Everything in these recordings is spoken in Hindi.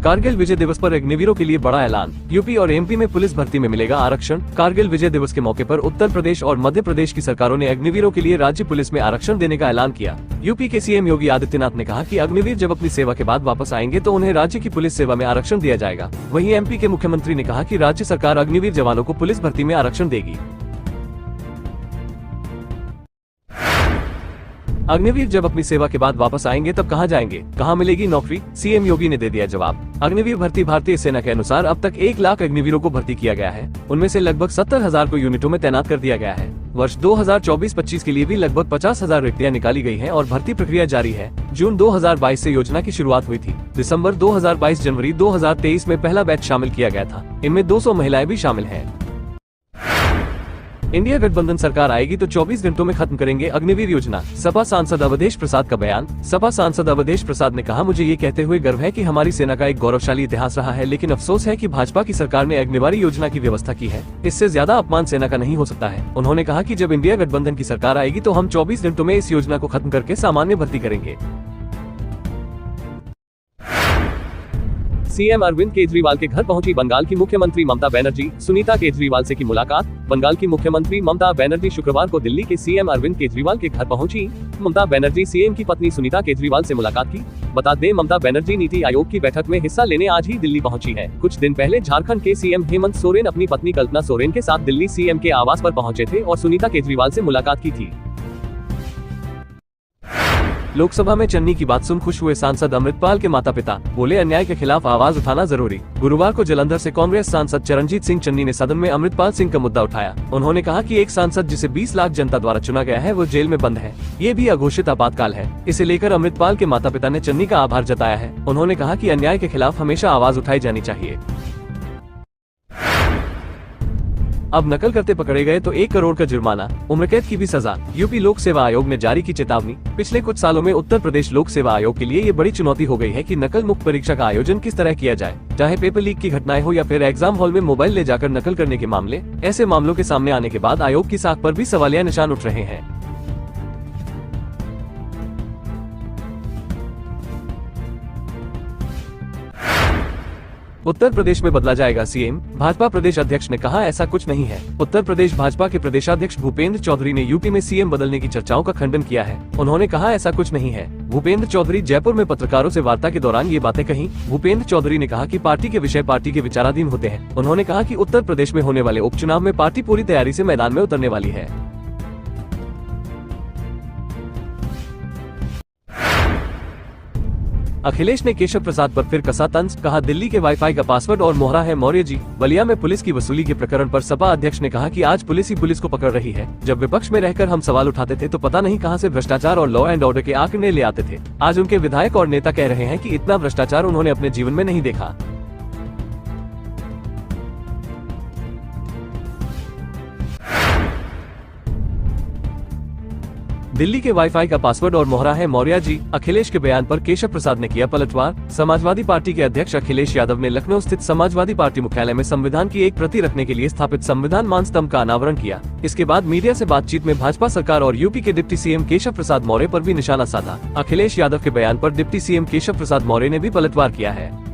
कारगिल विजय दिवस पर अग्निवीरों के लिए बड़ा ऐलान। यूपी और एमपी में पुलिस भर्ती में मिलेगा आरक्षण। कारगिल विजय दिवस के मौके पर उत्तर प्रदेश और मध्य प्रदेश की सरकारों ने अग्निवीरों के लिए राज्य पुलिस में आरक्षण देने का ऐलान किया। यूपी के सीएम योगी आदित्यनाथ ने कहा कि अग्निवीर जब अपनी सेवा के बाद वापस आएंगे तो उन्हें राज्य की पुलिस सेवा में आरक्षण दिया जाएगा। वहीं एमपी के मुख्यमंत्री ने कहा कि राज्य सरकार अग्निवीर जवानों को पुलिस भर्ती में आरक्षण देगी। अग्निवीर जब अपनी सेवा के बाद वापस आएंगे तब कहां जाएंगे, कहां मिलेगी नौकरी? सीएम योगी ने दे दिया जवाब। अग्निवीर भर्ती भारतीय सेना के अनुसार अब तक 1 लाख अग्निवीरों को भर्ती किया गया है। उनमें से लगभग 70,000 को यूनिटों में तैनात कर दिया गया है। वर्ष 2024-25 के लिए भी लगभग 50,000 रिक्तियां निकाली गई हैं और भर्ती प्रक्रिया जारी है। जून 2022 से योजना की शुरुआत हुई थी। दिसंबर 2022 जनवरी 2023 में पहला बैच शामिल किया गया था। इनमें 200 महिलाएं भी शामिल हैं। इंडिया गठबंधन सरकार आएगी तो 24 घंटों में खत्म करेंगे अग्निवीर योजना। सपा सांसद अवधेश प्रसाद का बयान। सपा सांसद अवधेश प्रसाद ने कहा, मुझे ये कहते हुए गर्व है कि हमारी सेना का एक गौरवशाली इतिहास रहा है, लेकिन अफसोस है कि भाजपा की सरकार ने अग्निवीर योजना की व्यवस्था की है। इससे ज्यादा अपमान सेना का नहीं हो सकता है। उन्होंने कहा कि जब इंडिया गठबंधन की सरकार आएगी तो हम 24 घंटों में इस योजना को खत्म करके सामान्य भर्ती करेंगे। सीएम अरविंद केजरीवाल के घर पहुंची बंगाल की मुख्यमंत्री ममता बनर्जी। सुनीता केजरीवाल से की मुलाकात। बंगाल की मुख्यमंत्री ममता बनर्जी शुक्रवार को दिल्ली के सीएम अरविंद केजरीवाल के घर पहुंची। ममता बनर्जी सीएम की पत्नी सुनीता केजरीवाल से मुलाकात की। बता दें, ममता बनर्जी नीति आयोग की बैठक में हिस्सा लेने आज ही दिल्ली पहुंची है। कुछ दिन पहले झारखंड के सीएम हेमंत सोरेन अपनी पत्नी कल्पना सोरेन के साथ दिल्ली सीएम के आवास पर पहुंचे थे और सुनीता केजरीवाल से मुलाकात की थी। लोकसभा में चन्नी की बात सुन खुश हुए सांसद अमृतपाल के माता पिता। बोले, अन्याय के खिलाफ आवाज उठाना जरूरी। गुरुवार को जालंधर से कांग्रेस सांसद चरणजीत सिंह चन्नी ने सदन में अमृतपाल सिंह का मुद्दा उठाया। उन्होंने कहा कि एक सांसद जिसे 20 लाख जनता द्वारा चुना गया है वो जेल में बंद है। ये भी अघोषित आपातकाल है। इसे लेकर अमृतपाल के माता पिता ने चन्नी का आभार जताया है। उन्होंने कहा कि अन्याय के खिलाफ हमेशा आवाज उठाई जानी चाहिए। अब नकल करते पकड़े गए तो 1 करोड़ का जुर्माना, उम्रकैद की भी सजा। यूपी लोक सेवा आयोग ने जारी की चेतावनी। पिछले कुछ सालों में उत्तर प्रदेश लोक सेवा आयोग के लिए ये बड़ी चुनौती हो गई है कि नकल मुक्त परीक्षा का आयोजन किस तरह किया जाए। चाहे पेपर लीक की घटनाएं हो या फिर एग्जाम हॉल में मोबाइल ले जाकर नकल करने के मामले। ऐसे मामलों के सामने आने के बाद आयोग की साख पर भी सवालिया निशान उठ रहे हैं। उत्तर प्रदेश में बदला जाएगा सीएम। भाजपा प्रदेश अध्यक्ष ने कहा, ऐसा कुछ नहीं है। उत्तर प्रदेश भाजपा के प्रदेशाध्यक्ष भूपेंद्र चौधरी ने यूपी में सीएम बदलने की चर्चाओं का खंडन किया है। उन्होंने कहा, ऐसा कुछ नहीं है। भूपेंद्र चौधरी जयपुर में पत्रकारों से वार्ता के दौरान ये बातें कही। भूपेंद्र चौधरी ने कहा कि पार्टी के विषय पार्टी के विचाराधीन होते हैं। उन्होंने कहा कि उत्तर प्रदेश में होने वाले उपचुनाव में पार्टी पूरी तैयारी से मैदान में उतरने वाली है। अखिलेश ने केशव प्रसाद पर फिर कसा तंज। कहा, दिल्ली के वाईफाई का पासवर्ड और मोहरा है मौर्य जी। बलिया में पुलिस की वसूली के प्रकरण पर सपा अध्यक्ष ने कहा कि आज पुलिस ही पुलिस को पकड़ रही है। जब विपक्ष में रहकर हम सवाल उठाते थे तो पता नहीं कहां से भ्रष्टाचार और लॉ एंड ऑर्डर के आंकड़े ले आते थे। आज उनके विधायक और नेता कह रहे हैं कि इतना भ्रष्टाचार उन्होंने अपने जीवन में नहीं देखा। दिल्ली के वाईफाई का पासवर्ड और मोहरा है मौर्य जी। अखिलेश के बयान पर केशव प्रसाद ने किया पलटवार। समाजवादी पार्टी के अध्यक्ष अखिलेश यादव ने लखनऊ स्थित समाजवादी पार्टी मुख्यालय में संविधान की एक प्रति रखने के लिए स्थापित संविधान मान स्तंभ का अनावरण किया। इसके बाद मीडिया से बातचीत में भाजपा सरकार और यूपी के डिप्टी सीएम केशव प्रसाद मौर्य पर भी निशाना साधा। अखिलेश यादव के बयान पर डिप्टी सीएम केशव प्रसाद मौर्य ने भी पलटवार किया है।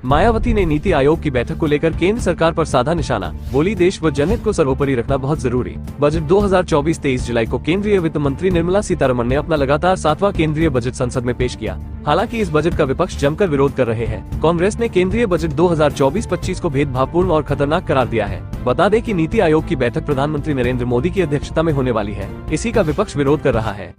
मायावती ने नीति आयोग की बैठक को लेकर केंद्र सरकार पर साधा निशाना। बोली, देश व जनहित को सर्वोपरि रखना बहुत जरूरी। बजट 2024-23 जुलाई को केंद्रीय वित्त मंत्री निर्मला सीतारमण ने अपना लगातार 7वां केंद्रीय बजट संसद में पेश किया। हालांकि इस बजट का विपक्ष जमकर विरोध कर रहे हैं। कांग्रेस ने केंद्रीय बजट 2024-25 को भेदभावपूर्ण और खतरनाक करार दिया है। बता दें कि नीति आयोग की बैठक प्रधानमंत्री नरेंद्र मोदी की अध्यक्षता में होने वाली है। इसी का विपक्ष विरोध कर रहा है।